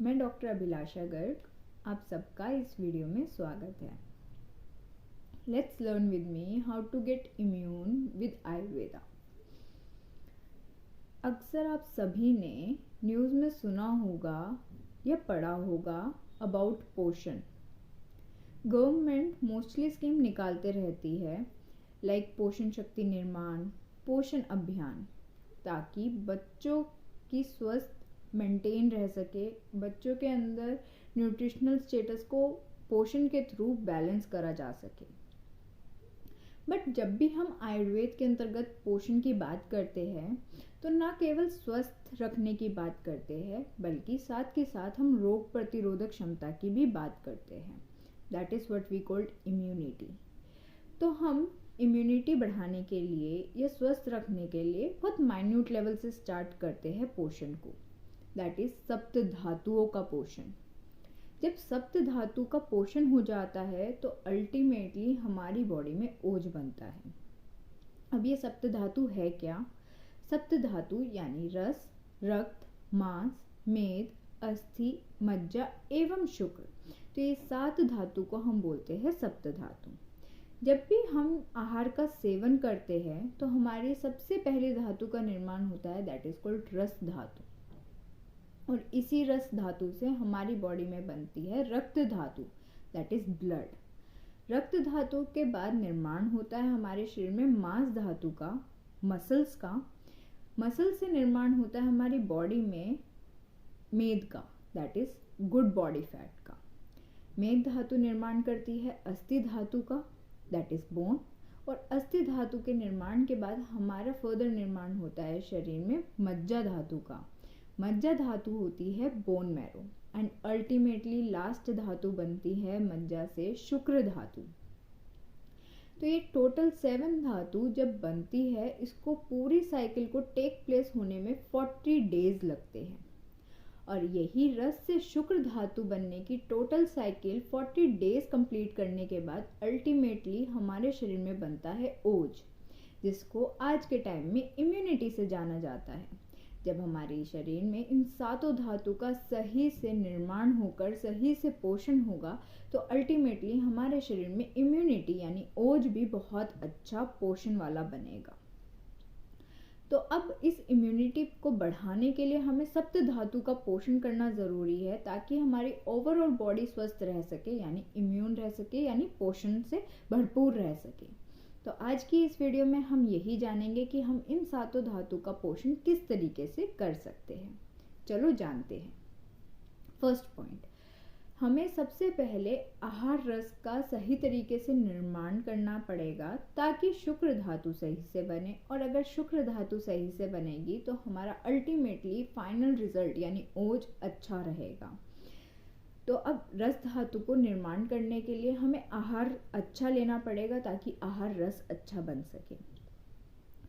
मैं डॉक्टर अभिलाषा गर्ग, आप सबका इस वीडियो में स्वागत है। Let's learn with me how to get immune with Ayurveda. अक्सर आप सभी ने न्यूज़ में सुना होगा या पढ़ा होगा अबाउट पोषण। गवर्नमेंट मोस्टली स्कीम निकालते रहती है लाइक पोषण शक्ति निर्माण, पोषण अभियान, ताकि बच्चों की स्वस्थ मेंटेन रह सके, बच्चों के अंदर न्यूट्रिशनल स्टेटस को पोषण के थ्रू बैलेंस करा जा सके। बट जब भी हम आयुर्वेद के अंतर्गत पोषण की बात करते हैं तो ना केवल स्वस्थ रखने की बात करते हैं, बल्कि साथ के साथ हम रोग प्रतिरोधक क्षमता की भी बात करते हैं। That is what we called immunity. तो हम इम्यूनिटी बढ़ाने के लिए या स्वस्थ रखने के लिए बहुत माइन्यूट लेवल से स्टार्ट करते हैं पोषण को। दैट इज सप्त धातुओं का पोषण। जब सप्त धातु का पोषण हो जाता है तो अल्टीमेटली हमारी बॉडी में ओज बनता है। अब ये सप्त धातु है क्या? सप्त धातु यानी रस, रक्त, मांस, मेद, अस्थि, मज्जा एवं शुक्र। तो ये 7 धातु को हम बोलते हैं सप्त धातु। जब भी हम आहार का सेवन करते हैं तो हमारी सबसे पहले धातु का निर्माण होता है, दैट इज कॉल्ड रस धातु। और इसी रस धातु से हमारी बॉडी में बनती है रक्त धातु, दैट इज ब्लड। रक्त धातु के बाद निर्माण होता है हमारे शरीर में मांस धातु का, मसल्स का। मसल से निर्माण होता है हमारी बॉडी में मेद का, that is good body fat का। मेद धातु निर्माण करती है अस्थि धातु का, दैट इज बोन। और अस्थि धातु के निर्माण के बाद हमारा फर्दर निर्माण होता है शरीर में मज्जा धातु का। मज्जा धातु होती है bone marrow and ultimately last धातु बनती है मज्जा से शुक्र धातु। तो ये टोटल 7 धातु जब बनती है, इसको पूरी साइकिल को टेक प्लेस होने में 40 डेज लगते हैं। और यही रस से शुक्र धातु बनने की टोटल साइकिल 40 डेज कंप्लीट करने के बाद अल्टीमेटली हमारे शरीर में बनता है ओज, जिसको आज के टाइम में इम्यूनिटी से जाना जाता है। जब हमारे शरीर में इन 7 धातु का सही से निर्माण होकर सही से पोषण होगा तो अल्टीमेटली हमारे शरीर में इम्यूनिटी यानी ओज भी बहुत अच्छा पोषण वाला बनेगा। तो अब इस इम्यूनिटी को बढ़ाने के लिए हमें सप्त धातु का पोषण करना ज़रूरी है, ताकि हमारी ओवरऑल बॉडी स्वस्थ रह सके, यानी इम्यून रह सके, यानी पोषण से भरपूर रह सके। तो आज की इस वीडियो में हम यही जानेंगे कि हम इन 7 धातु का पोषण किस तरीके से कर सकते हैं। चलो जानते हैं। फर्स्ट पॉइंट, हमें सबसे पहले आहार रस का सही तरीके से निर्माण करना पड़ेगा ताकि शुक्र धातु सही से बने। और अगर शुक्र धातु सही से बनेगी तो हमारा अल्टीमेटली फाइनल रिजल्ट यानी ओज अच्छा रहेगा। तो अब रस धातु को निर्माण करने के लिए हमें आहार अच्छा लेना पड़ेगा ताकि आहार रस अच्छा बन सके।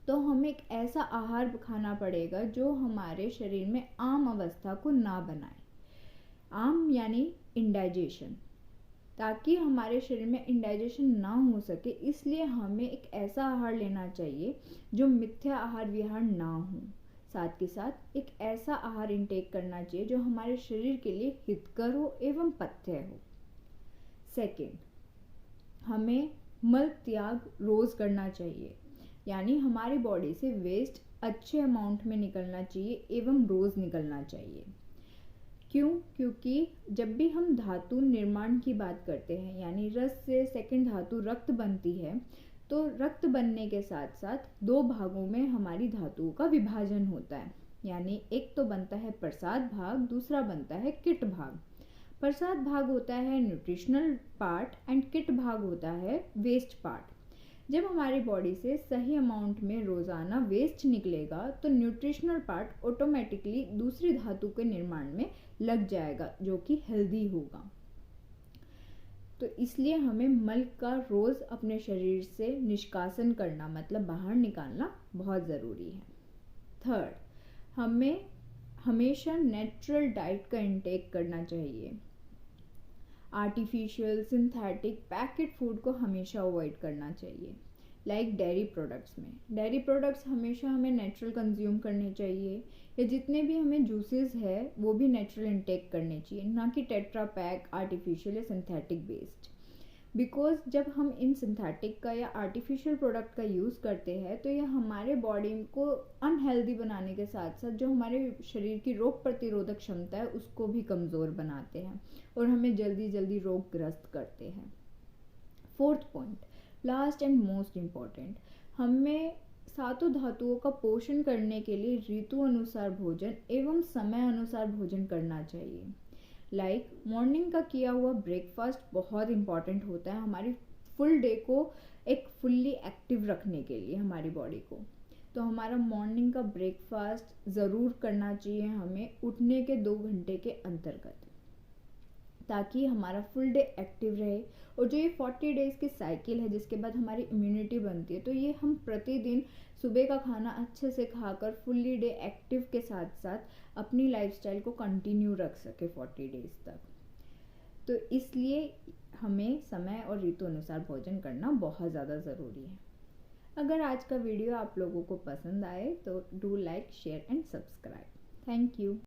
तो हमें एक ऐसा आहार खाना पड़ेगा जो हमारे शरीर में आम अवस्था को ना बनाए। आम यानी इंडाइजेशन, ताकि हमारे शरीर में इंडाइजेशन ना हो सके, इसलिए हमें एक ऐसा आहार लेना चाहिए जो मिथ्या आहार विहार ना हो। साथ के साथ एक ऐसा आहार इंटेक करना चाहिए जो हमारे शरीर के लिए हितकर हो एवं पथ्य हो। सेकेंड, हमें मल त्याग रोज करना चाहिए, यानी हमारी बॉडी से वेस्ट अच्छे अमाउंट में निकलना चाहिए एवं रोज निकलना चाहिए। क्यों? क्योंकि जब भी हम धातु निर्माण की बात करते हैं, यानी रस से सेकेंड धातु रक्त बनती है, तो रक्त बनने के साथ साथ 2 भागों में हमारी धातुओं का विभाजन होता है। यानी एक तो बनता है प्रसाद भाग, दूसरा बनता है किट भाग। प्रसाद भाग होता है न्यूट्रिशनल पार्ट एंड किट भाग होता है वेस्ट पार्ट। जब हमारी बॉडी से सही अमाउंट में रोजाना वेस्ट निकलेगा तो न्यूट्रिशनल पार्ट ऑटोमेटिकली दूसरी धातु के निर्माण में लग जाएगा, जो कि हेल्दी होगा। तो इसलिए हमें मल का रोज अपने शरीर से निष्कासन करना, मतलब बाहर निकालना बहुत ज़रूरी है। थर्ड, हमें हमेशा नेचुरल डाइट का इंटेक करना चाहिए। आर्टिफिशियल, सिंथेटिक, पैकेट फूड को हमेशा अवॉइड करना चाहिए। लाइक डेयरी प्रोडक्ट्स में। डेयरी प्रोडक्ट्स हमेशा हमें नेचुरल कंज्यूम करने चाहिए, या जितने भी हमें जूसेस है वो भी नेचुरल इंटेक करने चाहिए, ना कि टेट्रा पैक, आर्टिफिशियल या सिंथेटिक बेस्ड। बिकॉज जब हम इन सिंथेटिक का या आर्टिफिशियल प्रोडक्ट का यूज़ करते हैं तो ये हमारे बॉडी को अनहेल्दी बनाने के साथ साथ जो हमारे शरीर की रोग प्रतिरोधक क्षमता है उसको भी कमज़ोर बनाते हैं और हमें जल्दी जल्दी रोगग्रस्त करते हैं। Fourth point, last and most important, हमें सातों धातुओं का पोषण करने के लिए ऋतु अनुसार भोजन एवं समय अनुसार भोजन करना चाहिए। लाइक मॉर्निंग का किया हुआ ब्रेकफास्ट बहुत इम्पॉर्टेंट होता है हमारी फुल डे को एक फुल्ली एक्टिव रखने के लिए हमारी बॉडी को। तो हमारा मॉर्निंग का ब्रेकफास्ट ज़रूर करना चाहिए हमें उठने के 2 घंटे के अंतर्गत, ताकि हमारा फुल डे एक्टिव रहे। और जो ये 40 डेज़ की साइकिल है जिसके बाद हमारी इम्यूनिटी बनती है, तो ये हम प्रतिदिन सुबह का खाना अच्छे से खाकर फुल्ली डे एक्टिव के साथ साथ अपनी लाइफस्टाइल को कंटिन्यू रख सके 40 डेज़ तक। तो इसलिए हमें समय और ऋतु अनुसार भोजन करना बहुत ज़्यादा ज़रूरी है। अगर आज का वीडियो आप लोगों को पसंद आए तो do like, share and subscribe. Thank you.